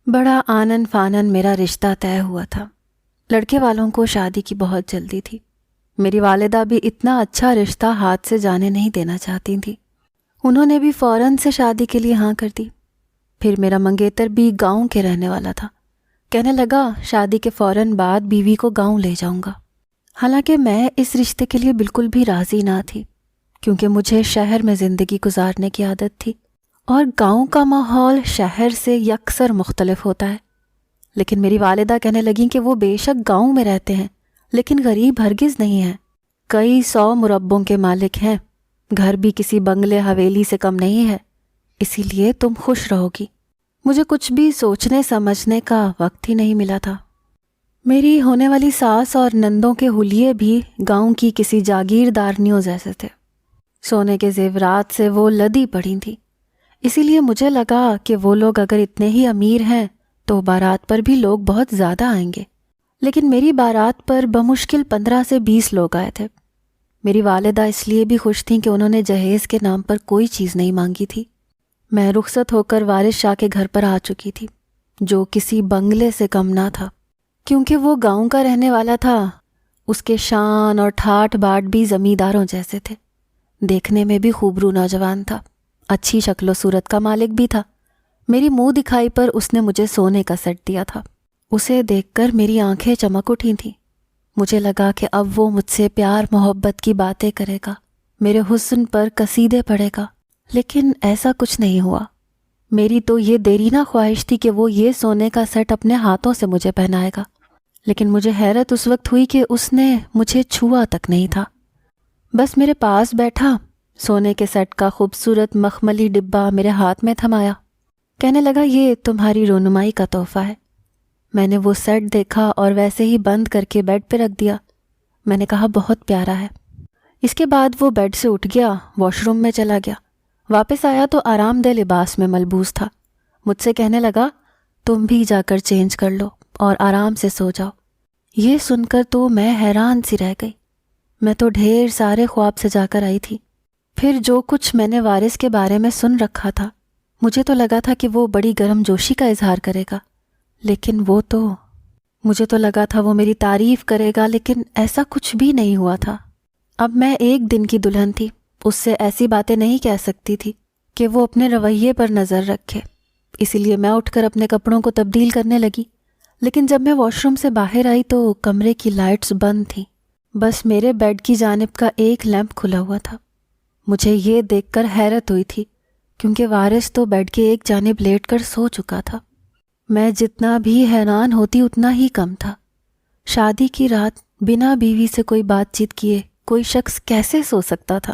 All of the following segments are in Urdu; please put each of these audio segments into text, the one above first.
بڑا آنن فانن میرا رشتہ طے ہوا تھا۔ لڑکے والوں کو شادی کی بہت جلدی تھی۔ میری والدہ بھی اتنا اچھا رشتہ ہاتھ سے جانے نہیں دینا چاہتی تھیں۔ انہوں نے بھی فوراً سے شادی کے لیے ہاں کر دی۔ پھر میرا منگیتر بھی گاؤں کے رہنے والا تھا۔ کہنے لگا شادی کے فوراً بعد بیوی کو گاؤں لے جاؤں گا۔ حالانکہ میں اس رشتے کے لیے بالکل بھی راضی نہ تھی، کیونکہ مجھے شہر میں زندگی گزارنے کی عادت تھی اور گاؤں کا ماحول شہر سے یکسر مختلف ہوتا ہے۔ لیکن میری والدہ کہنے لگیں کہ وہ بے شک گاؤں میں رہتے ہیں لیکن غریب ہرگز نہیں ہیں، کئی 100 مربوں کے مالک ہیں، گھر بھی کسی بنگلے حویلی سے کم نہیں ہے، اسی لیے تم خوش رہو گی۔ مجھے کچھ بھی سوچنے سمجھنے کا وقت ہی نہیں ملا تھا۔ میری ہونے والی ساس اور نندوں کے حلیے بھی گاؤں کی کسی جاگیردارنیوں جیسے تھے۔ سونے کے زیورات سے وہ لدی پڑی تھیں، اسی لیے مجھے لگا کہ وہ لوگ اگر اتنے ہی امیر ہیں تو بارات پر بھی لوگ بہت زیادہ آئیں گے۔ لیکن میری بارات پر بمشکل 15 سے 20 لوگ آئے تھے۔ میری والدہ اس لیے بھی خوش تھیں کہ انہوں نے جہیز کے نام پر کوئی چیز نہیں مانگی تھی۔ میں رخصت ہو کر وارث شاہ کے گھر پر آ چکی تھی، جو کسی بنگلے سے کم نہ تھا۔ کیونکہ وہ گاؤں کا رہنے والا تھا، اس کے شان اور ٹھاٹ باٹ بھی زمینداروں جیسے تھے۔ دیکھنے میں بھی خوبرو نوجوان تھا، اچھی شکل و صورت کا مالک بھی تھا۔ میری منہ دکھائی پر اس نے مجھے سونے کا سیٹ دیا تھا۔ اسے دیکھ کر میری آنکھیں چمک اٹھی تھیں۔ مجھے لگا کہ اب وہ مجھ سے پیار محبت کی باتیں کرے گا، میرے حسن پر قصیدے پڑھے گا، لیکن ایسا کچھ نہیں ہوا۔ میری تو یہ دیرینہ خواہش تھی کہ وہ یہ سونے کا سیٹ اپنے ہاتھوں سے مجھے پہنائے گا، لیکن مجھے حیرت اس وقت ہوئی کہ اس نے مجھے چھوا تک نہیں تھا۔ بس میرے پاس بیٹھا، سونے کے سیٹ کا خوبصورت مخملی ڈبہ میرے ہاتھ میں تھمایا، کہنے لگا یہ تمہاری رونمائی کا تحفہ ہے۔ میں نے وہ سیٹ دیکھا اور ویسے ہی بند کر کے بیڈ پہ رکھ دیا۔ میں نے کہا بہت پیارا ہے۔ اس کے بعد وہ بیڈ سے اٹھ گیا، واش روم میں چلا گیا۔ واپس آیا تو آرام دہ لباس میں ملبوس تھا۔ مجھ سے کہنے لگا تم بھی جا کر چینج کر لو اور آرام سے سو جاؤ۔ یہ سن کر تو میں حیران سی رہ گئی۔ میں تو ڈھیر سارے خواب سے جا کر آئی تھی۔ پھر جو کچھ میں نے وارث کے بارے میں سن رکھا تھا، مجھے تو لگا تھا کہ وہ بڑی گرم جوشی کا اظہار کرے گا، لیکن مجھے تو لگا تھا وہ میری تعریف کرے گا، لیکن ایسا کچھ بھی نہیں ہوا تھا۔ اب میں ایک دن کی دلہن تھی، اس سے ایسی باتیں نہیں کہہ سکتی تھی کہ وہ اپنے رویے پر نظر رکھے۔ اسی لیے میں اٹھ کر اپنے کپڑوں کو تبدیل کرنے لگی، لیکن جب میں واش روم سے باہر آئی تو کمرے کی لائٹس بند تھیں، بس میرے بیڈ کی جانب کا ایک لیمپ کھلا ہوا تھا۔ مجھے یہ دیکھ کر حیرت ہوئی تھی، کیونکہ وارث تو بیڈ کے ایک جانب لیٹ کر سو چکا تھا۔ میں جتنا بھی حیران ہوتی اتنا ہی کم تھا۔ شادی کی رات بنا بیوی سے کوئی بات چیت کیے کوئی شخص کیسے سو سکتا تھا؟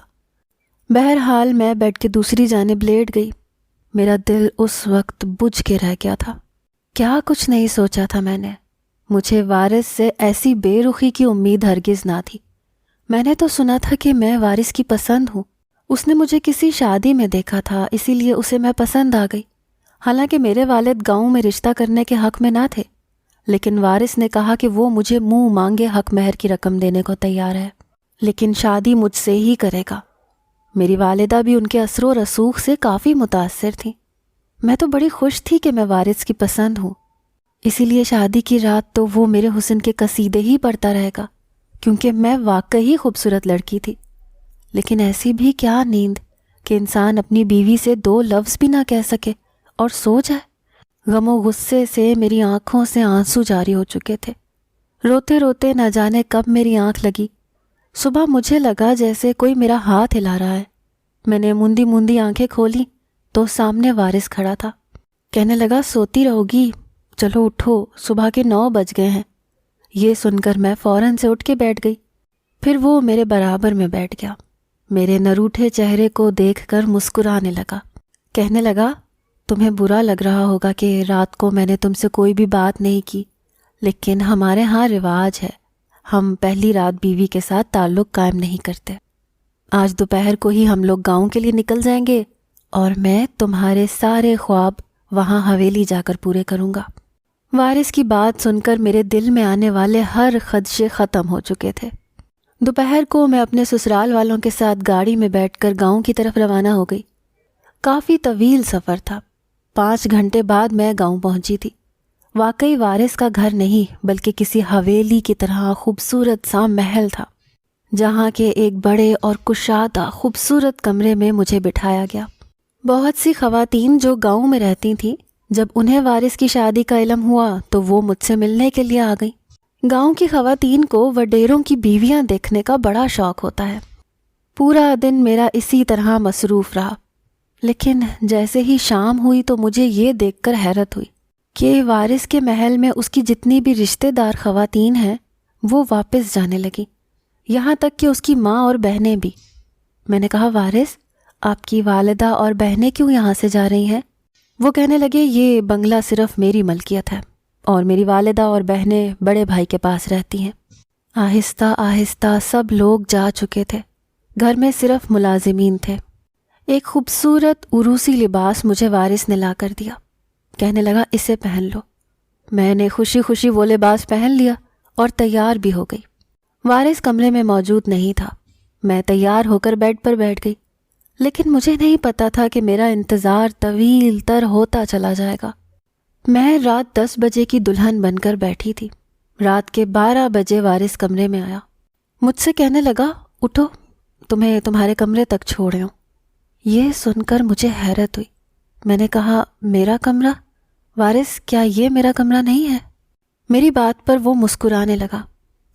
بہرحال میں بیڈ کے دوسری جانب لیٹ گئی۔ میرا دل اس وقت بجھ کے رہ گیا تھا۔ کیا کچھ نہیں سوچا تھا میں نے۔ مجھے وارث سے ایسی بے رخی کی امید ہرگز نہ تھی۔ میں نے تو سنا تھا کہ میں وارث کی پسند ہوں۔ اس نے مجھے کسی شادی میں دیکھا تھا، اسی لیے اسے میں پسند آ گئی۔ حالانکہ میرے والد گاؤں میں رشتہ کرنے کے حق میں نہ تھے، لیکن وارث نے کہا کہ وہ مجھے منہ مانگے حق مہر کی رقم دینے کو تیار ہے، لیکن شادی مجھ سے ہی کرے گا۔ میری والدہ بھی ان کے اثر و رسوخ سے کافی متاثر تھیں۔ میں تو بڑی خوش تھی کہ میں وارث کی پسند ہوں، اسی لیے شادی کی رات تو وہ میرے حسن کے قصیدے ہی پڑھتا رہے گا، کیونکہ میں واقعی خوبصورت لڑکی تھی۔ لیکن ایسی بھی کیا نیند کہ انسان اپنی بیوی سے 2 لفظ بھی نہ کہہ سکے اور سو جائے۔ غم و غصے سے میری آنکھوں سے آنسو جاری ہو چکے تھے۔ روتے روتے نہ جانے کب میری آنکھ لگی۔ صبح مجھے لگا جیسے کوئی میرا ہاتھ ہلا رہا ہے۔ میں نے موندی موندی آنکھیں کھولی تو سامنے وارث کھڑا تھا۔ کہنے لگا سوتی رہو گی، چلو اٹھو، صبح کے 9 بج گئے ہیں۔ یہ سن کر میں فوراً سے اٹھ کے بیٹھ گئی۔ پھر وہ میرے برابر میں بیٹھ گیا، میرے نروٹھے چہرے کو دیکھ کر مسکرانے لگا۔ کہنے لگا تمہیں برا لگ رہا ہوگا کہ رات کو میں نے تم سے کوئی بھی بات نہیں کی، لیکن ہمارے ہاں رواج ہے، ہم پہلی رات بیوی کے ساتھ تعلق قائم نہیں کرتے۔ آج دوپہر کو ہی ہم لوگ گاؤں کے لیے نکل جائیں گے اور میں تمہارے سارے خواب وہاں حویلی جا کر پورے کروں گا۔ وارث کی بات سن کر میرے دل میں آنے والے ہر خدشے ختم ہو چکے تھے۔ دوپہر کو میں اپنے سسرال والوں کے ساتھ گاڑی میں بیٹھ کر گاؤں کی طرف روانہ ہو گئی۔ کافی طویل سفر تھا۔ 5 گھنٹے بعد میں گاؤں پہنچی تھی۔ واقعی وارث کا گھر نہیں بلکہ کسی حویلی کی طرح خوبصورت سا محل تھا، جہاں کے ایک بڑے اور کشادہ خوبصورت کمرے میں مجھے بٹھایا گیا۔ بہت سی خواتین جو گاؤں میں رہتی تھیں، جب انہیں وارث کی شادی کا علم ہوا تو وہ مجھ سے ملنے کے لیے آ گئیں۔ گاؤں کی خواتین کو وڈیروں کی بیویاں دیکھنے کا بڑا شوق ہوتا ہے۔ پورا دن میرا اسی طرح مصروف رہا، لیکن جیسے ہی شام ہوئی تو مجھے یہ دیکھ کر حیرت ہوئی کہ وارث کے محل میں اس کی جتنی بھی رشتہ دار خواتین ہیں وہ واپس جانے لگیں، یہاں تک کہ اس کی ماں اور بہنیں بھی۔ میں نے کہا، وارث، آپ کی والدہ اور بہنیں کیوں یہاں سے جا رہی ہیں؟ وہ کہنے لگے، یہ بنگلہ صرف میری ملکیت ہے اور میری والدہ اور بہنیں بڑے بھائی کے پاس رہتی ہیں۔ آہستہ آہستہ سب لوگ جا چکے تھے، گھر میں صرف ملازمین تھے۔ ایک خوبصورت عروسی لباس مجھے وارث نے لا کر دیا، کہنے لگا، اسے پہن لو۔ میں نے خوشی خوشی وہ لباس پہن لیا اور تیار بھی ہو گئی۔ وارث کمرے میں موجود نہیں تھا۔ میں تیار ہو کر بیڈ پر بیٹھ گئی، لیکن مجھے نہیں پتا تھا کہ میرا انتظار طویل تر ہوتا چلا جائے گا۔ میں رات 10 بجے کی دلہن بن کر بیٹھی تھی۔ رات کے 12 بجے وارث کمرے میں آیا، مجھ سے کہنے لگا، اٹھو، تمہیں تمہارے کمرے تک چھوڑ رہا ہوں۔ یہ سن کر مجھے حیرت ہوئی۔ میں نے کہا، میرا کمرہ؟ وارث، کیا یہ میرا کمرہ نہیں ہے؟ میری بات پر وہ مسکرانے لگا،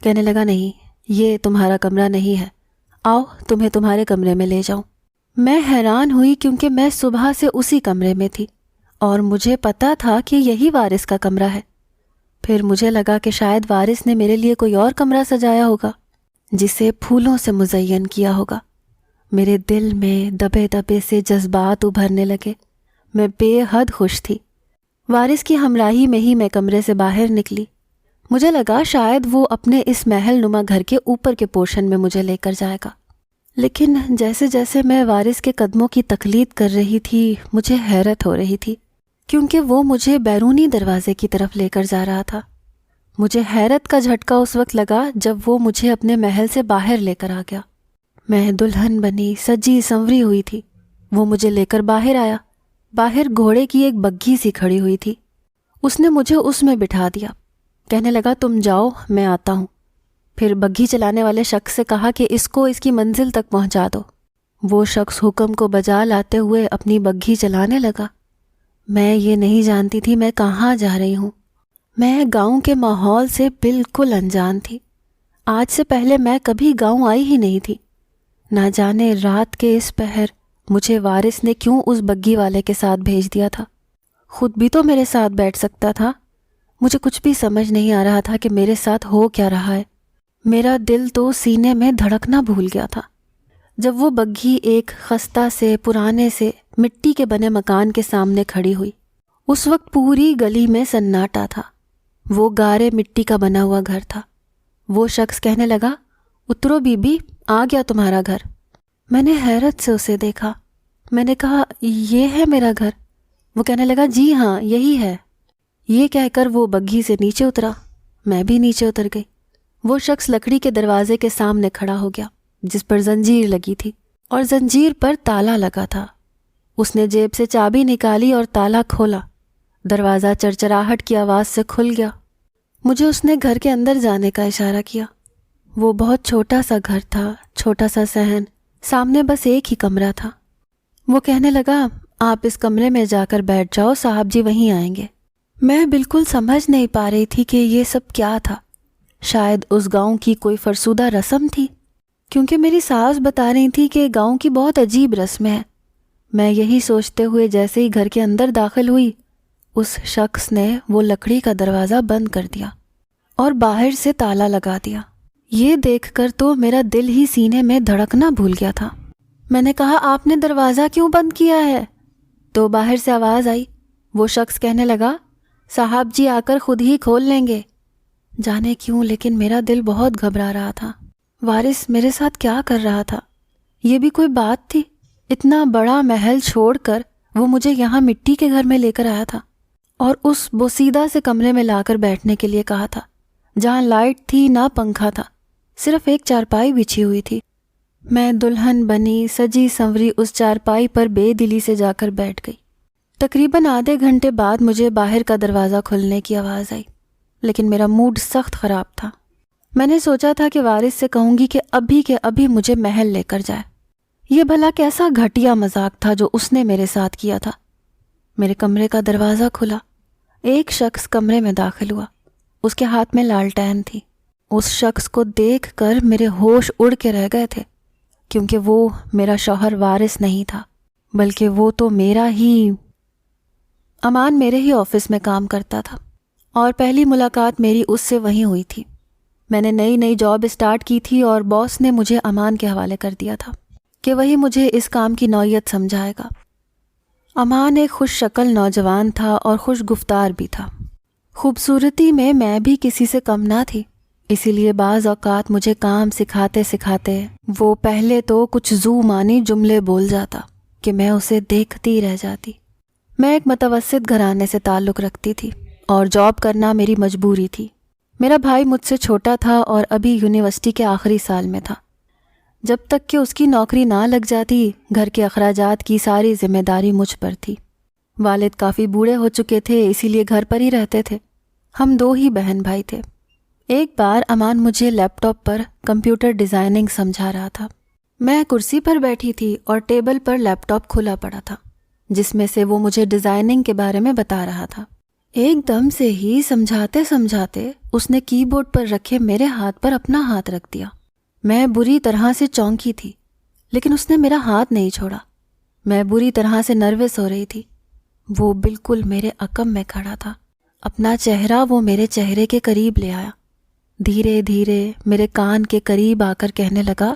کہنے لگا، نہیں، یہ تمہارا کمرہ نہیں ہے، آؤ تمہیں تمہارے کمرے میں لے جاؤں۔ میں حیران ہوئی کیونکہ میں صبح سے اسی کمرے میں تھی اور مجھے پتا تھا کہ یہی وارث کا کمرہ ہے۔ پھر مجھے لگا کہ شاید وارث نے میرے لیے کوئی اور کمرہ سجایا ہوگا جسے پھولوں سے مزین کیا ہوگا۔ میرے دل میں دبے دبے سے جذبات ابھرنے لگے۔ میں بے حد خوش تھی۔ وارث کی ہمراہی میں ہی میں کمرے سے باہر نکلی۔ مجھے لگا شاید وہ اپنے اس محل نما گھر کے اوپر کے پورشن میں مجھے لے کر جائے گا، لیکن جیسے جیسے میں وارث کے قدموں کی تقلید کر رہی تھی مجھے حیرت ہو رہی تھی، کیونکہ وہ مجھے بیرونی دروازے کی طرف لے کر جا رہا تھا۔ مجھے حیرت کا جھٹکا اس وقت لگا جب وہ مجھے اپنے محل سے باہر لے کر آ گیا۔ میں دلہن بنی سجی سنوری ہوئی تھی۔ وہ مجھے لے کر باہر آیا۔ باہر گھوڑے کی ایک بگھی سی کھڑی ہوئی تھی۔ اس نے مجھے اس میں بٹھا دیا، کہنے لگا، تم جاؤ، میں آتا ہوں۔ پھر بگھی چلانے والے شخص سے کہا کہ اس کو اس کی منزل تک پہنچا دو۔ وہ شخص حکم کو بجا لاتے ہوئے اپنی بگھی چلانے لگا۔ میں یہ نہیں جانتی تھی میں کہاں جا رہی ہوں۔ میں گاؤں کے ماحول سے بالکل انجان تھی۔ آج سے پہلے میں کبھی گاؤں آئی ہی نہیں تھی۔ نہ جانے رات کے اس پہر مجھے وارث نے کیوں اس بگھی والے کے ساتھ بھیج دیا تھا۔ خود بھی تو میرے ساتھ بیٹھ سکتا تھا۔ مجھے کچھ بھی سمجھ نہیں آ رہا تھا کہ میرے ساتھ ہو کیا رہا ہے۔ میرا دل تو سینے میں دھڑکنا بھول گیا تھا۔ جب وہ بگھی ایک خستہ سے پرانے سے مٹی کے بنے مکان کے سامنے کھڑی ہوئی، اس وقت پوری گلی میں سناٹا تھا۔ وہ گارے مٹی کا بنا ہوا گھر تھا۔ وہ شخص کہنے لگا، اترو بی بی، آ گیا تمہارا گھر۔ میں نے حیرت سے اسے دیکھا۔ میں نے کہا، یہ ہے میرا گھر؟ وہ کہنے لگا، جی ہاں، یہی ہے۔ یہ کہہ کر وہ بگھی سے نیچے اترا۔ میں بھی نیچے اتر گئی۔ وہ شخص لکڑی کے دروازے کے سامنے کھڑا ہو گیا جس پر زنجیر لگی تھی اور زنجیر پر تالا لگا تھا۔ اس نے جیب سے چابی نکالی اور تالا کھولا۔ دروازہ چرچراہٹ کی آواز سے کھل گیا۔ مجھے اس نے گھر کے اندر جانے کا اشارہ کیا۔ وہ بہت چھوٹا سا گھر تھا، چھوٹا سا صحن، سامنے بس ایک ہی کمرہ تھا۔ وہ کہنے لگا، آپ اس کمرے میں جا کر بیٹھ جاؤ، صاحب جی وہیں آئیں گے۔ میں بالکل سمجھ نہیں پا رہی تھی کہ یہ سب کیا تھا۔ شاید اس گاؤں کی کوئی فرسودہ رسم تھی، کیونکہ میری ساس بتا رہی تھی کہ گاؤں کی بہت عجیب رسم ہے۔ میں یہی سوچتے ہوئے جیسے ہی گھر کے اندر داخل ہوئی، اس شخص نے وہ لکڑی کا دروازہ بند کر دیا اور باہر سے تالا لگا دیا۔ یہ دیکھ کر تو میرا دل ہی سینے میں دھڑکنا بھول گیا تھا۔ میں نے کہا، آپ نے دروازہ کیوں بند کیا ہے؟ تو باہر سے آواز آئی۔ وہ شخص کہنے لگا، صاحب جی آ کر خود ہی کھول لیں گے۔ جانے کیوں لیکن میرا دل بہت گھبرا رہا تھا۔ وارث میرے ساتھ کیا کر رہا تھا؟ یہ بھی کوئی بات تھی؟ اتنا بڑا محل چھوڑ کر وہ مجھے یہاں مٹی کے گھر میں لے کر آیا تھا اور اس بوسیدہ سے کمرے میں لا کر بیٹھنے کے لیے کہا تھا، جہاں لائٹ تھی نہ پنکھا تھا، صرف ایک چارپائی بچھی ہوئی تھی۔ میں دلہن بنی سجی سنوری اس چارپائی پر بے دلی سے جا کر بیٹھ گئی۔ تقریباً آدھے گھنٹے بعد مجھے باہر کا دروازہ کھلنے کی آواز آئی، لیکن میرا موڈ سخت خراب تھا۔ میں نے سوچا تھا کہ وارث سے کہوں گی کہ ابھی کے ابھی مجھے محل لے کر جائے۔ یہ بھلا کیسا گھٹیا مذاق تھا جو اس نے میرے ساتھ کیا تھا۔ میرے کمرے کا دروازہ کھلا، ایک شخص کمرے میں داخل ہوا، اس کے ہاتھ میں لالٹین تھی۔ اس شخص کو دیکھ کر میرے ہوش اڑ کے رہ گئے تھے، کیونکہ وہ میرا شوہر وارث نہیں تھا، بلکہ وہ تو میرا ہی امان میرے ہی آفس میں کام کرتا تھا، اور پہلی ملاقات میری اس سے وہیں ہوئی تھی۔ میں نے نئی جاب اسٹارٹ کی تھی اور باس نے مجھے امان کے حوالے کر دیا تھا کہ وہی مجھے اس کام کی نوعیت سمجھائے گا۔ امان ایک خوش شکل نوجوان تھا اور خوش گفتار بھی تھا۔ خوبصورتی میں بھی کسی سے کم نہ تھی، اسی لیے بعض اوقات مجھے کام سکھاتے سکھاتے وہ پہلے تو کچھ زو مانی جملے بول جاتا کہ میں اسے دیکھتی رہ جاتی۔ میں ایک متوسط گھرانے سے تعلق رکھتی تھی اور جاب کرنا میری مجبوری تھی۔ میرا بھائی مجھ سے چھوٹا تھا اور ابھی یونیورسٹی کے آخری سال میں تھا۔ جب تک کہ اس کی نوکری نہ لگ جاتی، گھر کے اخراجات کی ساری ذمہ داری مجھ پر تھی۔ والد کافی بوڑھے ہو چکے تھے، اسی لیے گھر پر ہی رہتے تھے۔ ہم 2 ہی بہن بھائی تھے۔ ایک بار امان مجھے لیپ ٹاپ پر کمپیوٹر ڈیزائننگ سمجھا رہا تھا۔ میں کرسی پر بیٹھی تھی اور ٹیبل پر لیپ ٹاپ کھلا پڑا تھا، جس میں سے وہ مجھے ڈیزائننگ کے بارے میں بتا رہا تھا۔ ایک دم سے ہی سمجھاتے سمجھاتے اس نے کی بورڈ پر رکھے میرے ہاتھ پر اپنا ہاتھ رکھ دیا۔ میں بری طرح سے چونکی تھی، لیکن اس نے میرا ہاتھ نہیں چھوڑا۔ میں بری طرح سے نروس ہو رہی تھی۔ وہ بالکل میرے عقب میں کھڑا تھا، اپنا چہرہ وہ میرے چہرے کے قریب لے آیا، دھیرے دھیرے میرے کان کے قریب آ کر کہنے لگا،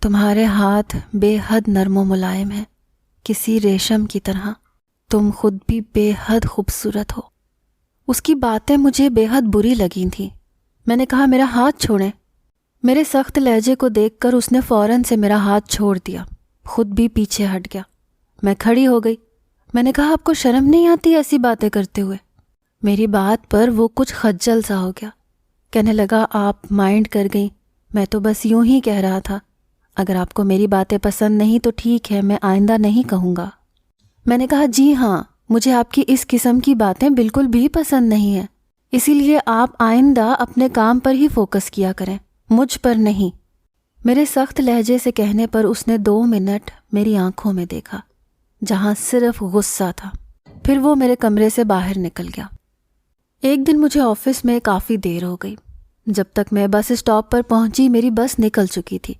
تمہارے ہاتھ بے حد نرم و ملائم ہیں، کسی ریشم کی طرح۔ تم خود بھی بے حد خوبصورت ہو۔ اس کی باتیں مجھے بے حد بری لگی تھیں۔ میں نے کہا، میرا ہاتھ چھوڑیں۔ میرے سخت لہجے کو دیکھ کر اس نے فوراً سے میرا ہاتھ چھوڑ دیا، خود بھی پیچھے ہٹ گیا۔ میں کھڑی ہو گئی۔ میں نے کہا، آپ کو شرم نہیں آتی ایسی باتیں کرتے ہوئے؟ میری بات پر وہ کچھ خجل سا ہو گیا، کہنے لگا، آپ مائنڈ کر گئیں، میں تو بس یوں ہی کہہ رہا تھا۔ اگر آپ کو میری باتیں پسند نہیں تو ٹھیک ہے، میں آئندہ نہیں کہوں گا۔ میں نے کہا، جی ہاں، مجھے آپ کی اس قسم کی باتیں بالکل بھی پسند نہیں ہیں، اسی لیے آپ آئندہ اپنے کام پر ہی فوکس کیا کریں، مجھ پر نہیں۔ میرے سخت لہجے سے کہنے پر اس نے 2 منٹ میری آنکھوں میں دیکھا، جہاں صرف غصہ تھا۔ پھر وہ میرے کمرے سے باہر نکل گیا۔ ایک دن مجھے آفس میں کافی دیر ہو گئی۔ جب تک میں بس اسٹاپ پر پہنچی میری بس نکل چکی تھی،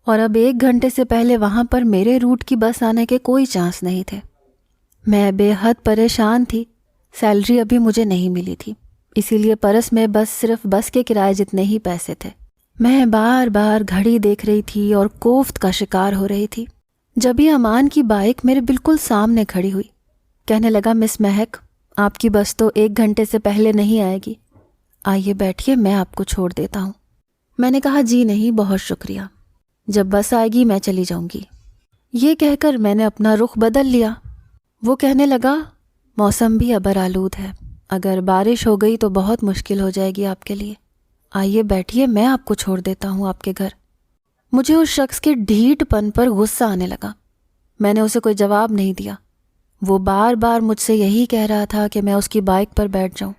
اور اب 1 گھنٹے سے پہلے وہاں پر میرے روٹ کی بس آنے کے کوئی چانس نہیں تھے۔ میں بے حد پریشان تھی۔ سیلری ابھی مجھے نہیں ملی تھی، اسی لیے پرس میں بس صرف بس کے کرائے جتنے ہی پیسے تھے۔ میں بار بار گھڑی دیکھ رہی تھی اور کوفت کا شکار ہو رہی تھی۔ جب ہی امان کی بائک میرے بالکل سامنے کھڑی ہوئی، کہنے لگا، مس مہک، آپ کی بس تو 1 گھنٹے سے پہلے نہیں آئے گی، آئیے بیٹھیے، میں آپ کو چھوڑ دیتا ہوں۔ میں نے کہا، جی نہیں، بہت شکریہ، جب بس آئے گی میں چلی جاؤں گی۔ یہ کہہ کر میں نے اپنا رخ بدل لیا۔ وہ کہنے لگا، موسم بھی ابر آلود ہے، اگر بارش ہو گئی تو بہت مشکل ہو جائے گی آپ کے لیے، آئیے بیٹھیے، میں آپ کو چھوڑ دیتا ہوں آپ کے گھر۔ مجھے اس شخص کے ڈھیٹ پن پر غصہ آنے لگا۔ میں نے اسے کوئی جواب نہیں دیا۔ وہ بار بار مجھ سے یہی کہہ رہا تھا کہ میں اس کی بائک پر بیٹھ جاؤں۔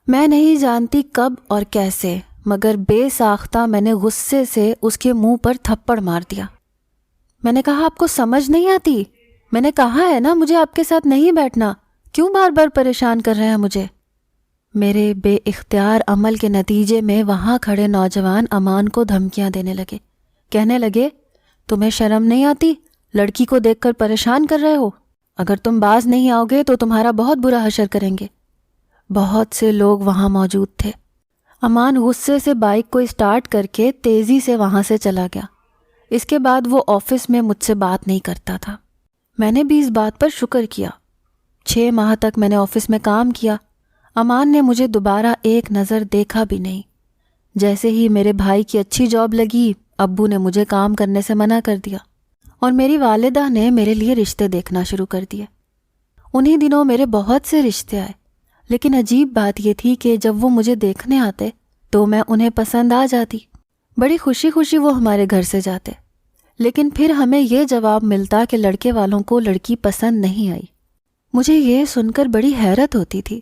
میں نہیں جانتی کب اور کیسے، مگر بے ساختہ میں نے غصے سے اس کے منہ پر تھپڑ مار دیا۔ میں نے کہا، آپ کو سمجھ نہیں آتی؟ میں نے کہا ہے نا مجھے آپ کے ساتھ نہیں بیٹھنا، کیوں بار بار پریشان کر رہے ہیں مجھے؟ میرے بے اختیار عمل کے نتیجے میں وہاں کھڑے نوجوان امان کو دھمکیاں دینے لگے، کہنے لگے، تمہیں شرم نہیں آتی؟ لڑکی کو دیکھ کر پریشان کر رہے ہو، اگر تم باز نہیں آؤ گے تو تمہارا بہت برا حشر کریں گے۔ بہت سے لوگ وہاں موجود تھے۔ امان غصے سے بائک کو اسٹارٹ کر کے تیزی سے وہاں سے چلا گیا۔ اس کے بعد وہ آفس میں مجھ سے بات نہیں کرتا تھا۔ میں نے بھی اس بات پر شکر کیا۔ 6 ماہ تک میں نے آفس میں کام کیا، امان نے مجھے دوبارہ ایک نظر دیکھا بھی نہیں۔ جیسے ہی میرے بھائی کی اچھی جاب لگی، ابو نے مجھے کام کرنے سے منع کر دیا، اور میری والدہ نے میرے لیے رشتے دیکھنا شروع کر دیے۔ انہی دنوں میرے بہت سے رشتے آئے، لیکن عجیب بات یہ تھی کہ جب وہ مجھے دیکھنے آتے تو میں انہیں پسند آ جاتی۔ بڑی خوشی خوشی وہ ہمارے گھر سے جاتے، لیکن پھر ہمیں یہ جواب ملتا کہ لڑکے والوں کو لڑکی پسند نہیں آئی۔ مجھے یہ سن کر بڑی حیرت ہوتی تھی،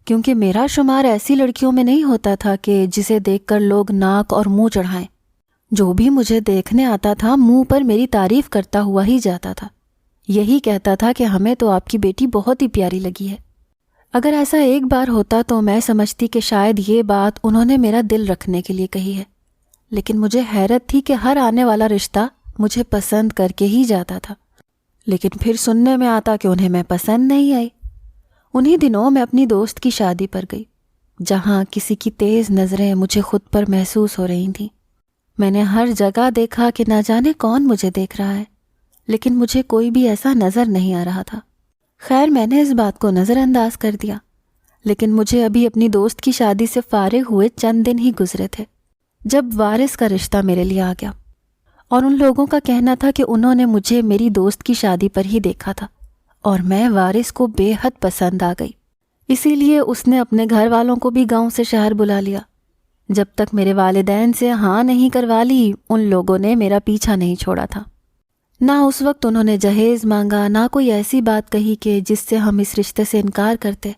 کیونکہ میرا شمار ایسی لڑکیوں میں نہیں ہوتا تھا کہ جسے دیکھ کر لوگ ناک اور منہ چڑھائیں۔ جو بھی مجھے دیکھنے آتا تھا منہ پر میری تعریف کرتا ہوا ہی جاتا تھا، یہی کہتا تھا کہ ہمیں تو آپ کی بیٹی بہت ہی پیاری لگی ہے۔ اگر ایسا ایک بار ہوتا تو میں سمجھتی کہ شاید یہ بات انہوں نے میرا دل رکھنے کے لیے کہی ہے، لیکن مجھے حیرت تھی کہ ہر آنے والا رشتہ مجھے پسند کر کے ہی جاتا تھا، لیکن پھر سننے میں آتا کہ انہیں میں پسند نہیں آئی۔ انہی دنوں میں اپنی دوست کی شادی پر گئی، جہاں کسی کی تیز نظریں مجھے خود پر محسوس ہو رہی تھیں۔ میں نے ہر جگہ دیکھا کہ نہ جانے کون مجھے دیکھ رہا ہے، لیکن مجھے کوئی بھی ایسا نظر نہیں آ رہا تھا۔ خیر، میں نے اس بات کو نظر انداز کر دیا، لیکن مجھے ابھی اپنی دوست کی شادی سے فارغ ہوئے چند دن ہی گزرے تھے جب وارث کا رشتہ میرے لیے آ گیا، اور ان لوگوں کا کہنا تھا کہ انہوں نے مجھے میری دوست کی شادی پر ہی دیکھا تھا اور میں وارث کو بے حد پسند آ گئی۔ اسی لیے اس نے اپنے گھر والوں کو بھی گاؤں سے شہر بلا لیا۔ جب تک میرے والدین سے ہاں نہیں کروا لی، ان لوگوں نے میرا پیچھا نہیں چھوڑا تھا۔ نہ اس وقت انہوں نے جہیز مانگا، نہ کوئی ایسی بات کہی کہ جس سے ہم اس رشتے سے انکار کرتے،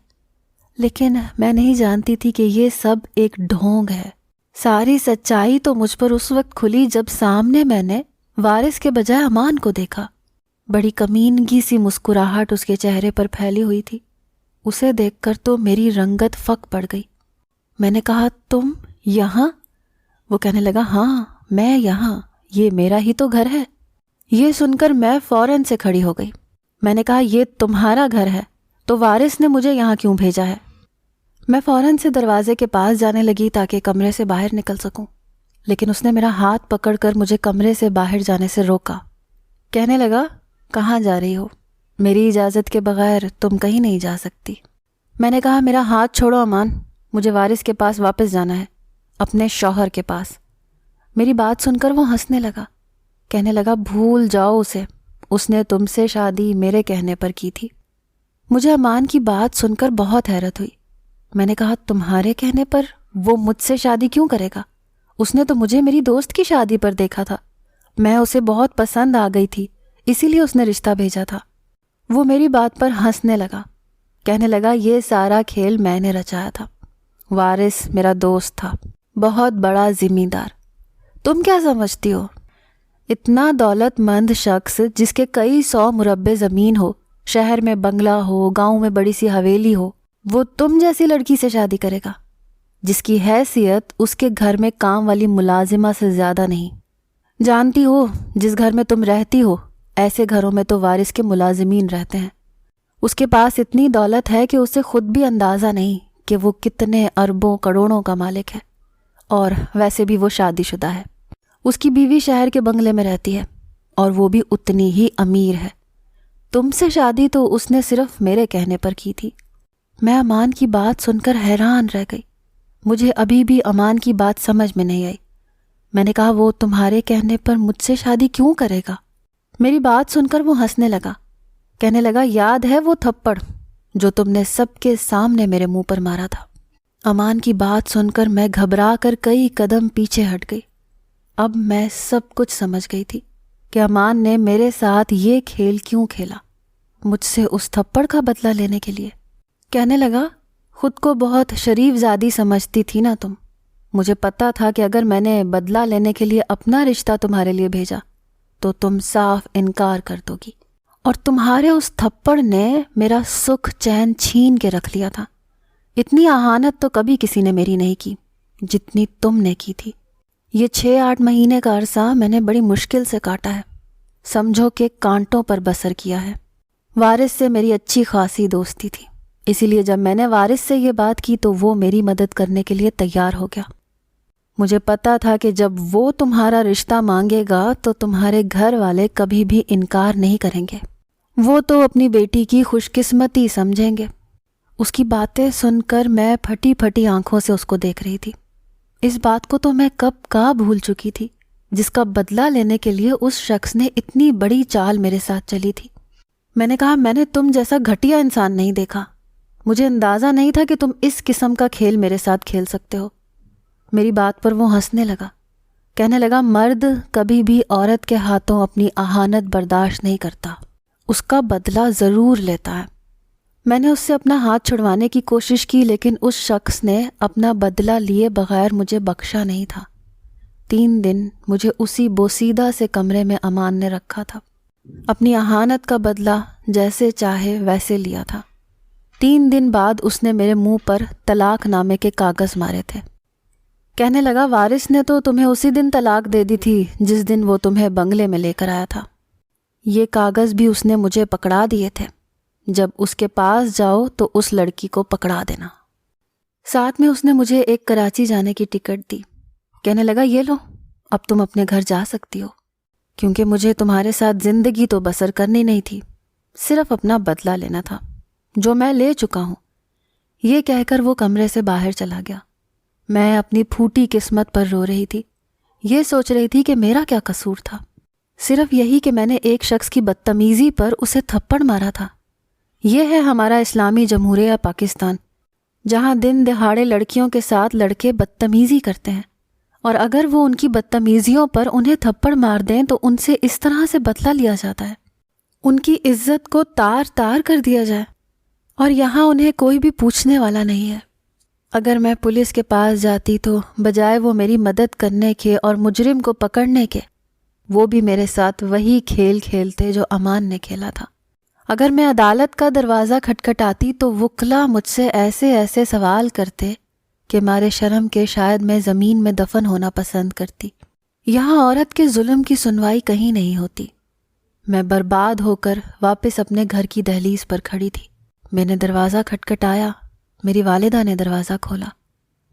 لیکن میں نہیں جانتی تھی کہ یہ سب ایک ڈھونگ ہے۔ ساری سچائی تو مجھ پر اس وقت کھلی جب سامنے میں نے وارث کے بجائے امان کو دیکھا۔ بڑی کمینگی سی مسکراہٹ اس کے چہرے پر پھیلی ہوئی تھی۔ اسے دیکھ کر تو میری رنگت فک پڑ گئی۔ میں نے کہا، تم یہاں؟ وہ کہنے لگا، ہاں میں یہاں، یہ میرا ہی تو گھر ہے۔ یہ سن کر میں فوراً سے کھڑی ہو گئی۔ میں نے کہا، یہ تمہارا گھر ہے تو وارث نے مجھے یہاں کیوں بھیجا ہے؟ میں فوراً سے دروازے کے پاس جانے لگی تاکہ کمرے سے باہر نکل سکوں، لیکن اس نے میرا ہاتھ پکڑ کر مجھے کمرے سے باہر جانے سے روکا۔ کہنے لگا، کہاں جا رہی ہو؟ میری اجازت کے بغیر تم کہیں نہیں جا سکتی۔ میں نے کہا، میرا ہاتھ چھوڑو امان، مجھے وارث کے پاس واپس جانا ہے، اپنے شوہر کے پاس۔ میری بات سن کر وہ ہنسنے لگا، کہنے لگا، بھول جاؤ اسے، اس نے تم سے شادی میرے کہنے پر کی تھی۔ مجھے امان کی بات سن کر بہت حیرت ہوئی۔ میں نے کہا، تمہارے کہنے پر وہ مجھ سے شادی کیوں کرے گا؟ اس نے تو مجھے میری دوست کی شادی پر دیکھا تھا، میں اسے بہت پسند آ گئی تھی، اسی لیے اس نے رشتہ بھیجا تھا۔ وہ میری بات پر ہنسنے لگا، کہنے لگا، یہ سارا کھیل میں نے رچایا تھا۔ وارث میرا دوست تھا، بہت بڑا زمیندار۔ تم کیا سمجھتی ہو؟ اتنا دولت مند شخص جس کے کئی 100 مربع زمین ہو، شہر میں بنگلہ ہو، گاؤں میں بڑی سی حویلی ہو، وہ تم جیسی لڑکی سے شادی کرے گا جس کی حیثیت اس کے گھر میں کام والی ملازمہ سے زیادہ نہیں؟ جانتی ہو، جس گھر میں تم رہتی ہو ایسے گھروں میں تو وارث کے ملازمین رہتے ہیں۔ اس کے پاس اتنی دولت ہے کہ اسے خود بھی اندازہ نہیں کہ وہ کتنے اربوں کروڑوں کا مالک ہے، اور ویسے بھی وہ شادی شدہ ہے۔ اس کی بیوی شہر کے بنگلے میں رہتی ہے اور وہ بھی اتنی ہی امیر ہے۔ تم سے شادی تو اس نے صرف میرے کہنے پر کی تھی۔ میں امان کی بات سن کر حیران رہ گئی۔ مجھے ابھی بھی امان کی بات سمجھ میں نہیں آئی۔ میں نے کہا، وہ تمہارے کہنے پر مجھ سے شادی کیوں کرے گا؟ میری بات سن کر وہ ہنسنے لگا، کہنے لگا، یاد ہے وہ تھپڑ جو تم نے سب کے سامنے میرے منہ پر مارا تھا؟ امان کی بات سن کر میں گھبرا کر کئی قدم پیچھے ہٹ گئی۔ اب میں سب کچھ سمجھ گئی تھی کہ امان نے میرے ساتھ یہ کھیل کیوں کھیلا، مجھ سے اس تھپڑ کا بدلہ لینے کے لیے۔ کہنے لگا، خود کو بہت شریف زادی سمجھتی تھی نا تم؟ مجھے پتا تھا کہ اگر میں نے بدلہ لینے کے لیے اپنا رشتہ تمہارے لیے بھیجا تو تم صاف انکار کر دو گی، اور تمہارے اس تھپڑ نے میرا سکھ چین چھین کے رکھ لیا تھا۔ اتنی اہانت تو کبھی کسی نے میری نہیں کی جتنی تم نے کی تھی۔ یہ 6-8 مہینے کا عرصہ میں نے بڑی مشکل سے کاٹا ہے، سمجھو کہ کانٹوں پر بسر کیا ہے۔ وارث سے میری اچھی خاصی دوستی تھی، اسی لیے جب میں نے وارث سے یہ بات کی تو وہ میری مدد کرنے کے لیے تیار ہو گیا۔ مجھے پتا تھا کہ جب وہ تمہارا رشتہ مانگے گا تو تمہارے گھر والے کبھی بھی انکار نہیں کریں گے، وہ تو اپنی بیٹی کی خوش قسمتی سمجھیں گے۔ اس کی باتیں سن کر میں پھٹی پھٹی آنکھوں سے اس کو دیکھ رہی تھی۔ اس بات کو تو میں کب کا بھول چکی تھی جس کا بدلہ لینے کے لیے اس شخص نے اتنی بڑی چال میرے ساتھ چلی تھی۔ میں نے کہا، میں نے تم جیسا گھٹیا انسان نہیں دیکھا، مجھے اندازہ نہیں تھا کہ تم اس قسم کا کھیل میرے ساتھ کھیل سکتے ہو۔ میری بات پر وہ ہنسنے لگا، کہنے لگا، مرد کبھی بھی عورت کے ہاتھوں اپنی اہانت برداشت نہیں کرتا، اس کا بدلہ ضرور لیتا ہے۔ میں نے اس سے اپنا ہاتھ چھڑوانے کی کوشش کی، لیکن اس شخص نے اپنا بدلہ لیے بغیر مجھے بخشا نہیں تھا۔ 3 دن مجھے اسی بوسیدہ سے کمرے میں امان نے رکھا تھا، اپنی اہانت کا بدلہ جیسے چاہے ویسے لیا تھا۔ 3 دن بعد اس نے میرے منہ پر طلاق نامے کے کاغذ مارے تھے۔ کہنے لگا، وارث نے تو تمہیں اسی دن طلاق دے دی تھی جس دن وہ تمہیں بنگلے میں لے کر آیا تھا۔ یہ کاغذ بھی اس نے مجھے پکڑا دیے تھے۔ جب اس کے پاس جاؤ تو اس لڑکی کو پکڑا دینا۔ ساتھ میں اس نے مجھے ایک کراچی جانے کی ٹکٹ دی۔ کہنے لگا، یہ لو، اب تم اپنے گھر جا سکتی ہو، کیونکہ مجھے تمہارے ساتھ زندگی تو بسر کرنی نہیں تھی، صرف اپنا بدلہ لینا تھا جو میں لے چکا ہوں۔ یہ کہہ کر وہ کمرے سے باہر چلا گیا۔ میں اپنی پھوٹی قسمت پر رو رہی تھی، یہ سوچ رہی تھی کہ میرا کیا قصور تھا، صرف یہی کہ میں نے ایک شخص کی بدتمیزی پر اسے تھپڑ مارا تھا۔ یہ ہے ہمارا اسلامی جمہوریہ پاکستان، جہاں دن دہاڑے لڑکیوں کے ساتھ لڑکے بدتمیزی کرتے ہیں، اور اگر وہ ان کی بدتمیزیوں پر انہیں تھپڑ مار دیں تو ان سے اس طرح سے بدلہ لیا جاتا ہے، ان کی عزت کو تار تار کر دیا جائے، اور یہاں انہیں کوئی بھی پوچھنے والا نہیں ہے۔ اگر میں پولیس کے پاس جاتی تو بجائے وہ میری مدد کرنے کے اور مجرم کو پکڑنے کے، وہ بھی میرے ساتھ وہی کھیل کھیلتے جو امان نے کھیلا تھا۔ اگر میں عدالت کا دروازہ کھٹکھٹاتی تو وکلا مجھ سے ایسے ایسے سوال کرتے کہ مارے شرم کے شاید میں زمین میں دفن ہونا پسند کرتی۔ یہاں عورت کے ظلم کی سنوائی کہیں نہیں ہوتی۔ میں برباد ہو کر واپس اپنے گھر کی دہلیز پر کھڑی تھی۔ میں نے دروازہ کھٹکھٹایا، میری والدہ نے دروازہ کھولا۔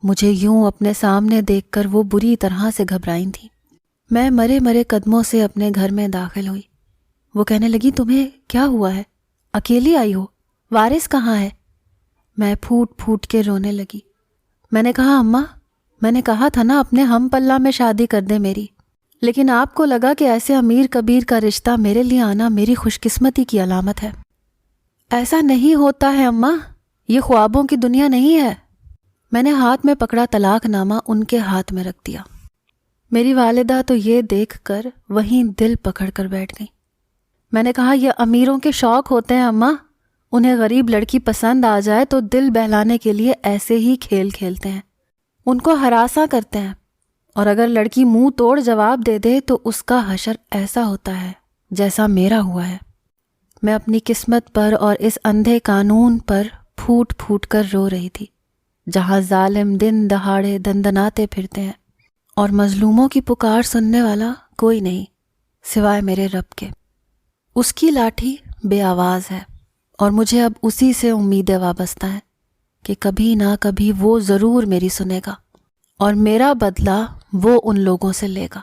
مجھے یوں اپنے سامنے دیکھ کر وہ بری طرح سے گھبرائیں تھی۔ میں مرے مرے قدموں سے اپنے گھر میں داخل ہوئی۔ وہ کہنے لگی، تمہیں کیا ہوا ہے؟ اکیلی آئی ہو؟ وارث کہاں ہے؟ میں پھوٹ پھوٹ کے رونے لگی۔ میں نے کہا، اماں، میں نے کہا تھا نا اپنے ہم پلہ میں شادی کر دے میری، لیکن آپ کو لگا کہ ایسے امیر کبیر کا رشتہ میرے لیے آنا میری خوش قسمتی کی علامت ہے۔ ایسا نہیں ہوتا ہے اماں، یہ خوابوں کی دنیا نہیں ہے۔ میں نے ہاتھ میں پکڑا طلاق نامہ ان کے ہاتھ میں رکھ دیا۔ میری والدہ تو یہ دیکھ کر وہیں دل پکڑ کر بیٹھ گئی۔ میں نے کہا، یہ امیروں کے شوق ہوتے ہیں اماں، انہیں غریب لڑکی پسند آ جائے تو دل بہلانے کے لیے ایسے ہی کھیل کھیلتے ہیں، ان کو ہراساں کرتے ہیں، اور اگر لڑکی منہ توڑ جواب دے دے تو اس کا حشر ایسا ہوتا ہے جیسا میرا ہوا ہے۔ میں اپنی قسمت پر اور اس اندھے قانون پر پھوٹ پھوٹ کر رو رہی تھی، جہاں ظالم دن دہاڑے دندناتے پھرتے ہیں اور مظلوموں کی پکار سننے والا کوئی نہیں سوائے میرے رب کے۔ اس کی لاٹھی بے آواز ہے، اور مجھے اب اسی سے امیدیں وابستہ ہیں کہ کبھی نہ کبھی وہ ضرور میری سنے گا، اور میرا بدلہ وہ ان لوگوں سے لے گا۔